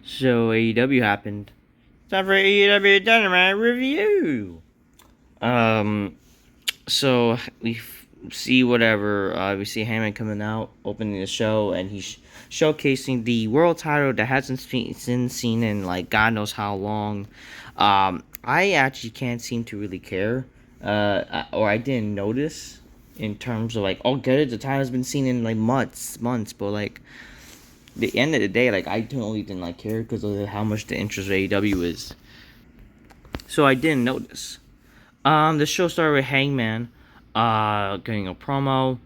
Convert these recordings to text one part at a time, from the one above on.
So AEW happened. Time for AEW Dynamite review. Um, so see whatever. We see Hangman coming out, opening the show, and he's showcasing the world title that hasn't been seen in like God knows how long. I actually can't seem to really care, or I didn't notice in terms of like, oh, good, the title's been seen in like months, but like the end of the day, like I totally didn't like care because of how much the interest of AEW is. So I didn't notice. The show started with Hangman, getting a promo.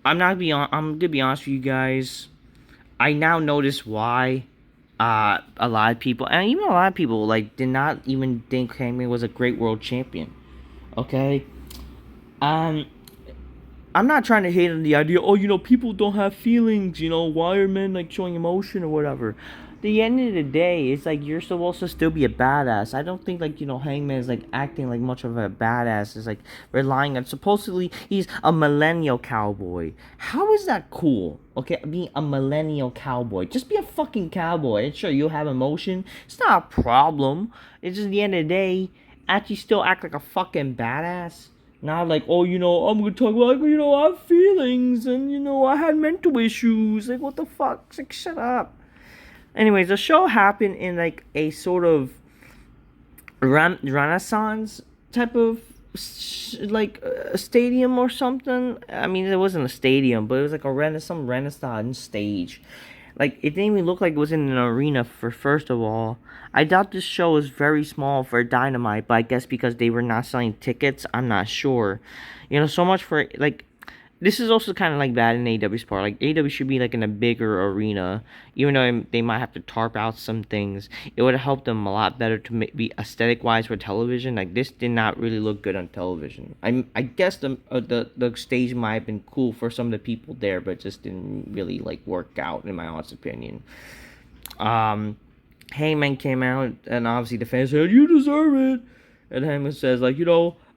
I'm gonna be honest with you guys. I now notice why, a lot of people, and even a lot of people, like did not even think Hangman was a great world champion. Okay. Um, I'm not trying to hate on the idea. Oh, people don't have feelings. Why are men like showing emotion or whatever? The end of the day, it's like you're supposed to still be a badass. I don't think like Hangman is like acting like much of a badass. It's like relying on supposedly he's a millennial cowboy. How is that cool? Okay, being a millennial cowboy. Just be a fucking cowboy. And sure, you'll have emotion. It's not a problem. It's just the end of the day, actually still act like a fucking badass. Not like, oh, I'm gonna talk about, like, I have feelings and, I had mental issues. Like, what the fuck? It's like, shut up. Anyways, the show happened in, like, a sort of Renaissance type of, like, a stadium or something. I mean, it wasn't a stadium, but it was like some Renaissance stage. Like, it didn't even look like it was in an arena for first of all. I doubt this show was very small for Dynamite, but I guess because they were not selling tickets, I'm not sure. So much for, like, this is also kind of like bad in AEW's part. Like, AEW should be like in a bigger arena, even though they might have to tarp out some things. It would have helped them a lot better to be aesthetic wise for television. Like, this did not really look good on television. I guess the stage might have been cool for some of the people there, but just didn't really like work out in my honest opinion. Heyman came out, and obviously the fans said, "You deserve it." And Heyman says, like,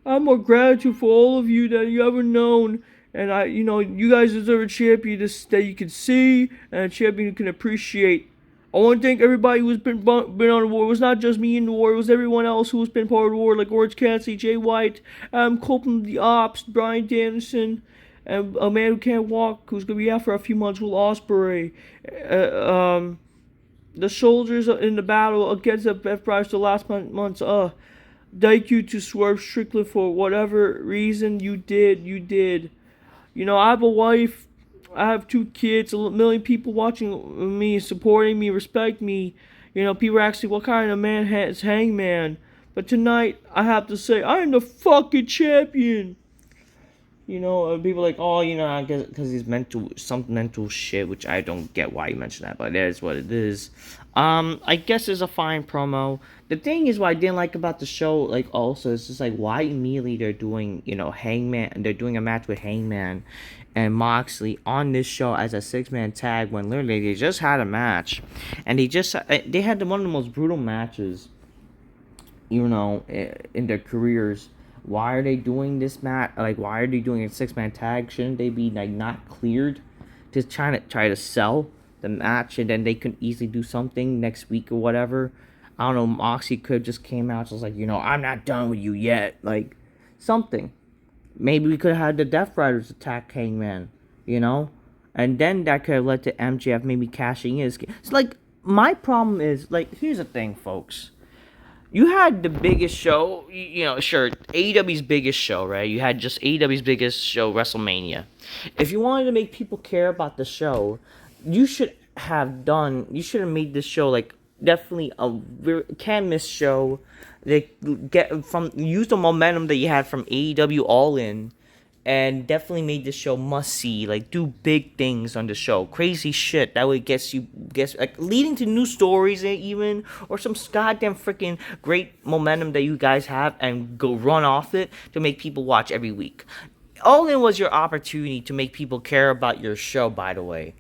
"I'm more gratitude for all of you that you ever known. And you guys deserve a champion that you can see and a champion you can appreciate. I want to thank everybody who's been on the war. It was not just me in the war. It was everyone else who has been part of the war, like Orange Cassidy, Jay White, Copeland, the Ops, Brian Danielson, and a man who can't walk, who's going to be out for a few months, Will Ospreay. The soldiers in the battle against the Beth Price the last months. Thank you to Swerve Strickland for whatever reason you did. You did. I have a wife. I have 2 kids. A million people watching me, supporting me, respect me. People ask me what kind of man is Hangman. But tonight, I have to say, I am the fucking champion. People like, oh, I guess because he's some mental shit, which I don't get why you mentioned that, but that is what it is. I guess it's a fine promo. The thing is, what I didn't like about the show, like, also, it's just like, why immediately they're doing, Hangman, and they're doing a match with Hangman and Moxley on this show as a 6-man tag when literally they just had a match, and they had one of the most brutal matches, in their careers. Why are they doing this match? Like, why are they doing a 6-man tag? Shouldn't they be like not cleared to try to sell the match, and then they could easily do something next week or whatever? I don't know. Moxie could have just came out just like, I'm not done with you yet. Like, something. Maybe we could have had the Death Riders attack Hangman, and then that could have led to MJF maybe cashing in. It's like, my problem is, like, here's the thing, folks. You had the biggest show, sure, AEW's biggest show, right? You had just AEW's biggest show, WrestleMania. If you wanted to make people care about the show, you should have made this show, like, definitely a can't miss show. They use the momentum that you had from AEW All In, and definitely made this show must see. Like, do big things on the show, crazy shit that way gets like leading to new stories, even, or some goddamn freaking great momentum that you guys have, and go run off it to make people watch every week. All In was your opportunity to make people care about your show, by the way,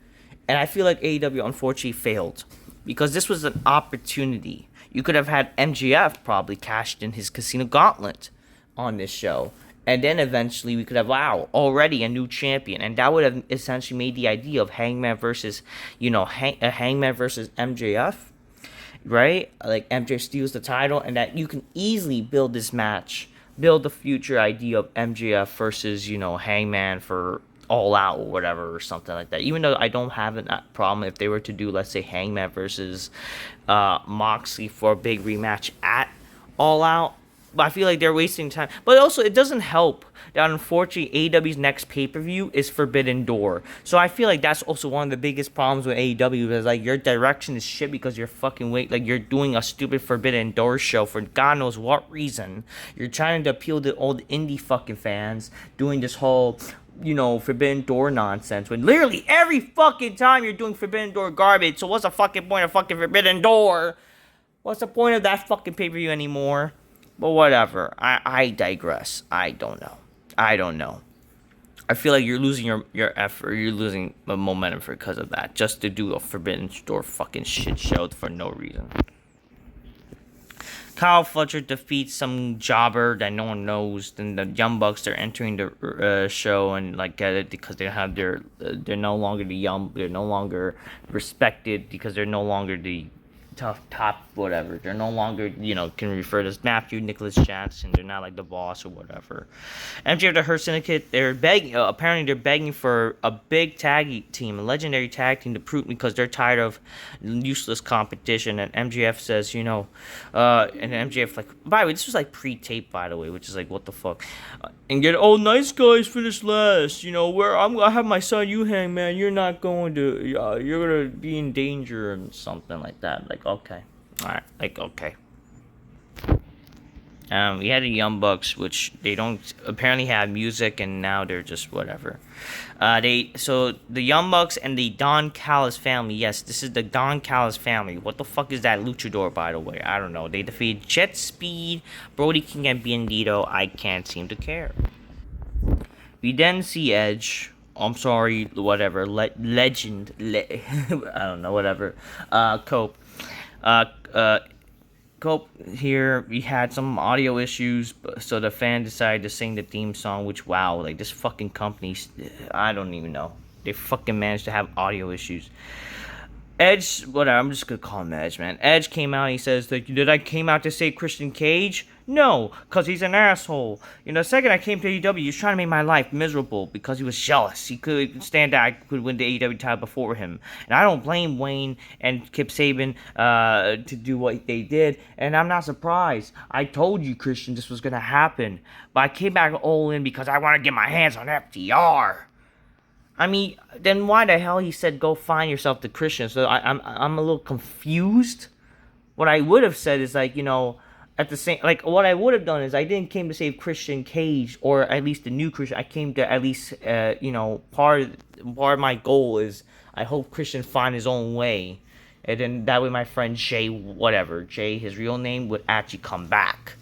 and I feel like AEW unfortunately failed because this was an opportunity. You could have had MGF probably cashed in his Casino Gauntlet on this show. And then eventually we could have, wow, already a new champion. And that would have essentially made the idea of Hangman versus, Hangman versus MJF, right? Like MJ steals the title, and that you can easily build this match, build the future idea of MJF versus, Hangman for All Out or whatever, or something like that. Even though I don't have a problem if they were to do, let's say, Hangman versus Moxley for a big rematch at All Out. But I feel like they're wasting time. But also, it doesn't help that unfortunately AEW's next pay-per-view is Forbidden Door. So I feel like that's also one of the biggest problems with AEW is like your direction is shit because you're fucking you're doing a stupid Forbidden Door show for God knows what reason. You're trying to appeal to old indie fucking fans, doing this whole Forbidden Door nonsense when literally every fucking time you're doing Forbidden Door garbage. So what's the fucking point of fucking Forbidden Door? What's the point of that fucking pay-per-view anymore? But whatever. I digress. I don't know. I feel like you're losing your effort. You're losing the momentum because of that. Just to do a Forbidden Door fucking shit show for no reason. Kyle Fletcher defeats some jobber that no one knows. Then the Young Bucks are entering the show and get it because they have they're no longer they're no longer respected because they're no longer the top whatever. They're no longer, can refer to as Matthew Nicholas Jackson. They're not like the boss or whatever. MJF the Hurt Syndicate, they're begging, apparently they're begging for a big tag team, a legendary tag team to prove because they're tired of useless competition. And MJF says, and MJF by the way, this was pre-tape, by the way, which is what the fuck. And nice guys finish last. Where I have my son, you Hangman, you're not going to, you're gonna be in danger and something like that. Okay. Alright, okay. We had the Young Bucks, which they don't apparently have music, and now they're just whatever. So the Young Bucks and the Don Callis family. Yes, this is the Don Callis family. What the fuck is that luchador, by the way? I don't know. They defeated Jet Speed, Brody King, and Bandito. I can't seem to care. We then see Edge. I'm sorry, whatever. Legend. I don't know, whatever. Cope. Cope here, we had some audio issues, so the fan decided to sing the theme song, which, wow, this fucking company, I don't even know. They fucking managed to have audio issues. Edge, whatever, I'm just gonna call him Edge, man. Edge came out, he says, did I came out to save Christian Cage? No, because he's an asshole. The second I came to AEW, he was trying to make my life miserable because he was jealous. He could stand that I could win the AEW title before him. And I don't blame Wayne and Kip Sabian to do what they did. And I'm not surprised. I told you, Christian, this was going to happen. But I came back all in because I want to get my hands on FTR. I mean, then why the hell he said go find yourself the Christian? So I'm a little confused. What I would have said is at the same, what I would have done is I didn't came to save Christian Cage or at least the new Christian. I came to at least, part of my goal is I hope Christian find his own way. And then that way my friend Jay, his real name, would actually come back.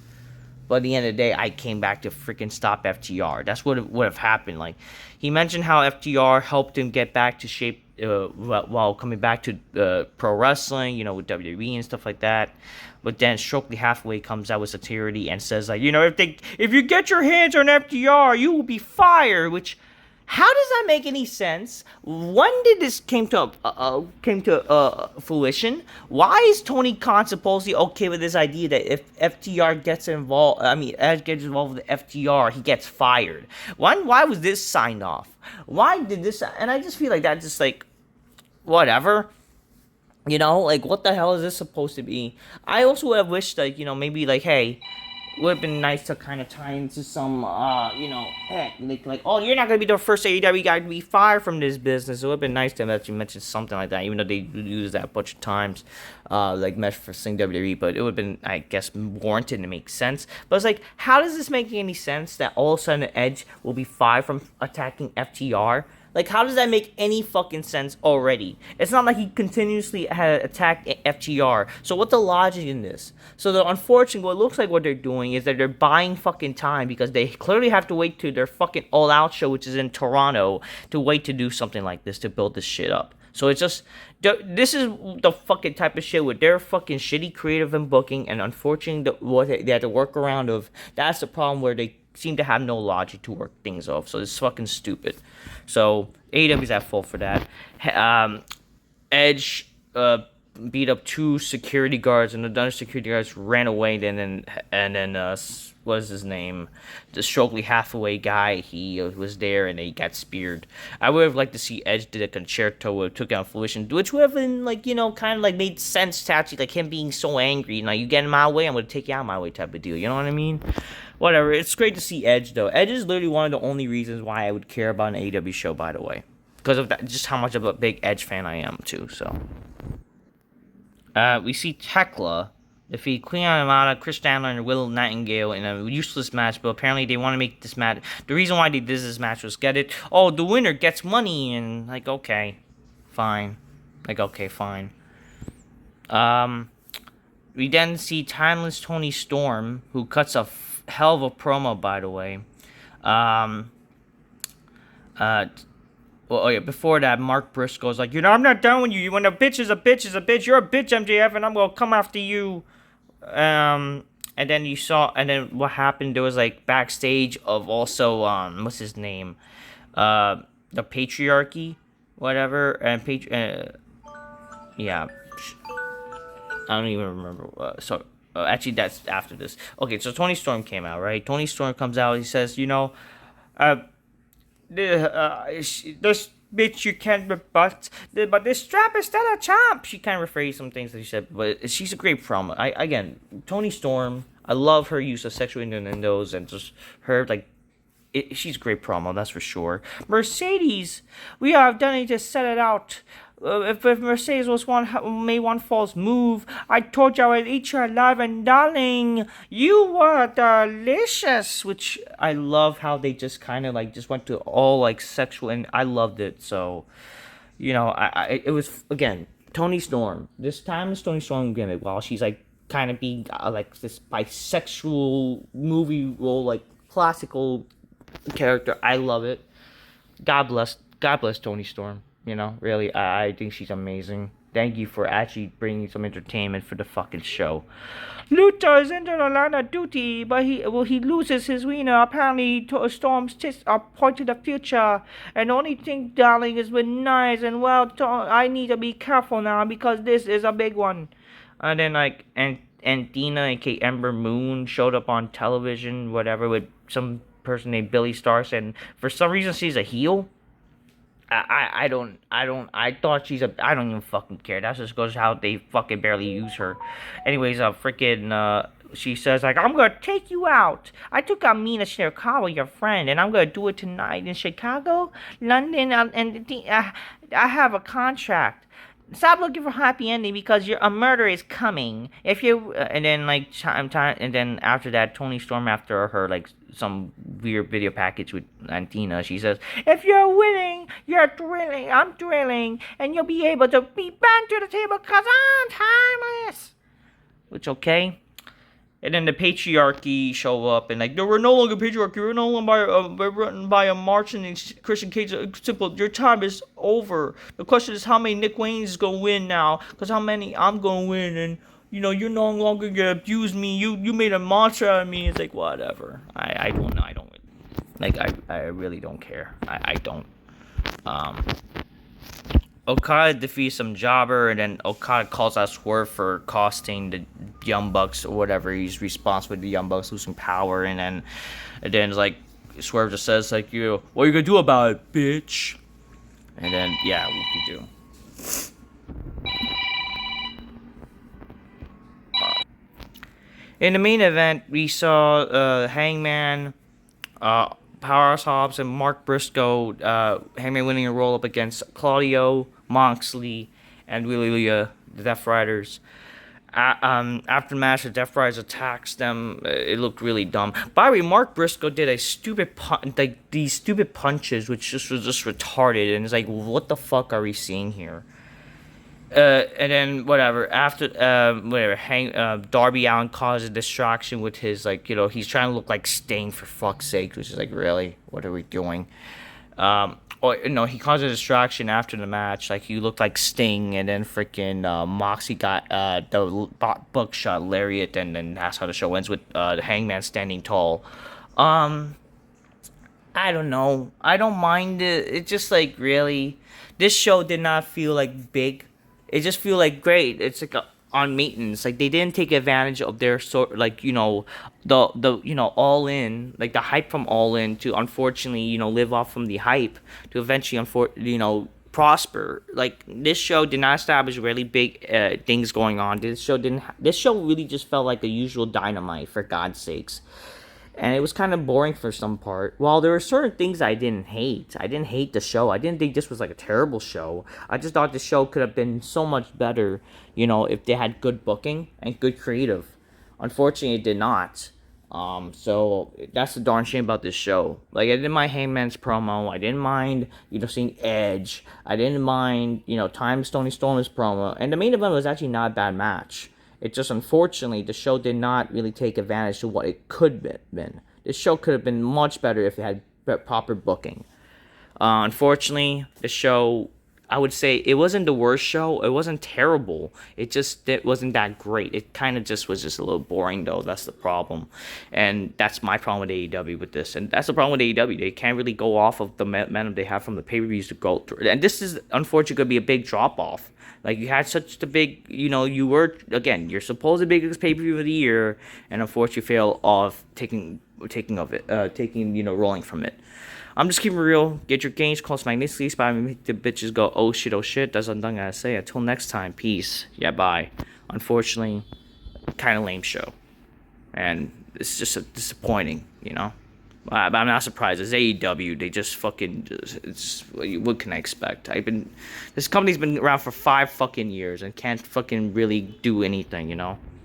But at the end of the day, I came back to freaking stop FTR. That's what would have happened. He mentioned how FTR helped him get back to shape while coming back to pro wrestling, with WWE and stuff like that. But then Stokely Hathaway comes out with security and says, if you get your hands on FTR, you will be fired. Which, how does that make any sense? When did this came to fruition? Why is Tony Khan supposedly okay with this idea that if FTR gets involved, Edge gets involved with FTR, he gets fired? Why was this signed off? Why did this? And I just feel like that's just whatever. What the hell is this supposed to be? I also would have wished maybe hey, it would have been nice to kind of tie into some, oh, you're not going to be the first AEW guy to be fired from this business. It would have been nice to actually mention something like that, even though they use that a bunch of times, mesh for Sing WWE, but it would have been, I guess, warranted to make sense. But it's how does this make any sense that all of a sudden Edge will be fired from attacking FTR? How does that make any fucking sense already? It's not like he continuously had attacked FTR. So what's the logic in this? So unfortunately, what looks like what they're doing is that they're buying fucking time because they clearly have to wait to their fucking All Out show, which is in Toronto, to wait to do something like this, to build this shit up. So it's just, this is the fucking type of shit with their fucking shitty creative and booking, and unfortunately, what they had to work around of, that's the problem where they seem to have no logic to work things off. So it's fucking stupid. So AEW's at fault for that. Edge beat up two security guards, and the other security guards ran away. And then what is his name? The Stokely Hathaway guy. He was there, and he got speared. I would have liked to see Edge did a concerto where it took out Fruition, which would have been kind of made sense to actually him being so angry. You get in my way, I'm gonna take you out of my way type of deal. You know what I mean? Whatever. It's great to see Edge though. Edge is literally one of the only reasons why I would care about an AEW show. By the way, because of that, just how much of a big Edge fan I am too. So. We see Tekla defeat Queen Armada, Chris Stanley, and Will Nightingale in a useless match, but apparently they want to make this match. The reason why they did this match was get it. Oh, the winner gets money, and okay, fine. Okay, fine. We then see Timeless Tony Storm, who cuts a hell of a promo, by the way. Well, before that, Mark Briscoe's like, I'm not done with you. When a bitch is a bitch is a bitch. You're a bitch, MJF, and I'm gonna come after you. And then what happened? There was backstage of also what's his name? The patriarchy, whatever, and yeah. I don't even remember. Actually, that's after this. Okay, so Tony Storm came out, right? Tony Storm comes out. He says, this bitch you can't rebut, but this strap is still a champ. She kind of rephrased some things that she said, but she's a great promo. Again, Tony Storm, I love her use of sexual innuendos and just her she's a great promo, that's for sure. Mercedes, we have done it to set it out. If Mercedes made one false move, I told you I would eat you alive, and darling, you were delicious. Which I love how they just kind of just went to all sexual, and I loved it. So, it was again Tony Storm. This time it's Tony Storm again. While she's kind of being this bisexual movie role, classical character. I love it. God bless Tony Storm. Really, I think she's amazing. Thank you for actually bringing some entertainment for the fucking show. Luther is in the line of duty, but he loses his wiener. Apparently, Storm's tits are pointing to the future. And the only thing, darling, is with knives. And I need to be careful now because this is a big one. And then and Dina and Kate Ember Moon showed up on television, whatever, with some person named Billy Starks, and for some reason she's a heel. I thought I don't even fucking care. That just goes how they fucking barely use her. Anyways, she says I'm gonna take you out. I took out Mina Chicago, your friend, and I'm gonna do it tonight in Chicago, London, and I have a contract. Stop looking for happy ending because a murder is coming. If you and then and then after that, Tony Storm, after her some weird video package with Antina, she says, "If you're winning, you're thrilling. I'm thrilling, and you'll be able to be back to the table because I'm timeless." Which okay. And then the patriarchy show up, and there were no longer patriarchy. We're no longer run by a Martian and Christian Cage. Simple. Your time is over. The question is how many Nick Wayne's is gonna win now, because how many I'm gonna win, and you're no longer gonna abuse me. You made a monster out of me. It's whatever. I don't know. I don't I really don't care. I don't. Okada defeats some jobber, and then Okada calls out Swerve for costing the Young Bucks or whatever. He's responsible for the Young Bucks losing power, and then Swerve just says what are you gonna do about it, bitch? And then what you do. In the main event, we saw Hangman, Powerhouse Hobbs, and Mark Briscoe. Hangman winning a roll up against Claudio, Moxley, and Willie the Death Riders. After the match, the Death Riders attacks them. It looked really dumb. By the way, Mark Briscoe did a stupid these stupid punches, which was just retarded. And it's what the fuck are we seeing here? And then whatever. After Darby Allin caused a distraction with his he's trying to look like Sting for fuck's sake, which is really, what are we doing? He caused a distraction after the match. He looked like Sting, and then freaking Moxie got the buckshot lariat, and then that's how the show ends with the Hangman standing tall. Um, I don't know. I don't mind it. It just like really, this show did not feel like big. It just feel like great. It's like on maintenance. Like they didn't take advantage of their sort, like the all in, like the hype from all in to unfortunately live off from the hype to eventually prosper. Like this show did not establish really big things going on. This show didn't. This show really just felt like the usual Dynamite, for God's sakes, and it was kind of boring for some part. While there were certain things I didn't hate. I didn't hate the show. I didn't think this was like a terrible show. I just thought the show could have been so much better, if they had good booking and good creative. Unfortunately, it did not. So that's the darn shame about this show. Like I didn't mind Hangman's promo. I didn't mind, seeing Edge. I didn't mind, Time Stony Storm's promo. And the main event was actually not a bad match. It just unfortunately the show did not really take advantage of what it could have been. This show could have been much better if it had proper booking. Unfortunately, the show, I would say it wasn't the worst show. It wasn't terrible. It wasn't that great. It kind of just was just a little boring though. That's the problem, and that's my problem with AEW with this. And that's the problem with AEW. They can't really go off of the momentum they have from the pay-per-views to go through. And this is unfortunately going to be a big drop off. Like you had such the big, you were again your supposed biggest pay-per-view of the year, and unfortunately fail off taking of it, rolling from it. I'm just keeping it real. Get your gains close magnetically. Spy me, make the bitches go, oh shit, oh shit. That's what I'm done gotta say. Until next time, peace. Yeah, bye. Unfortunately, kind of lame show. And it's just disappointing, But I'm not surprised. It's AEW. They just fucking. What can I expect? This company's been around for 5 fucking years and can't fucking really do anything,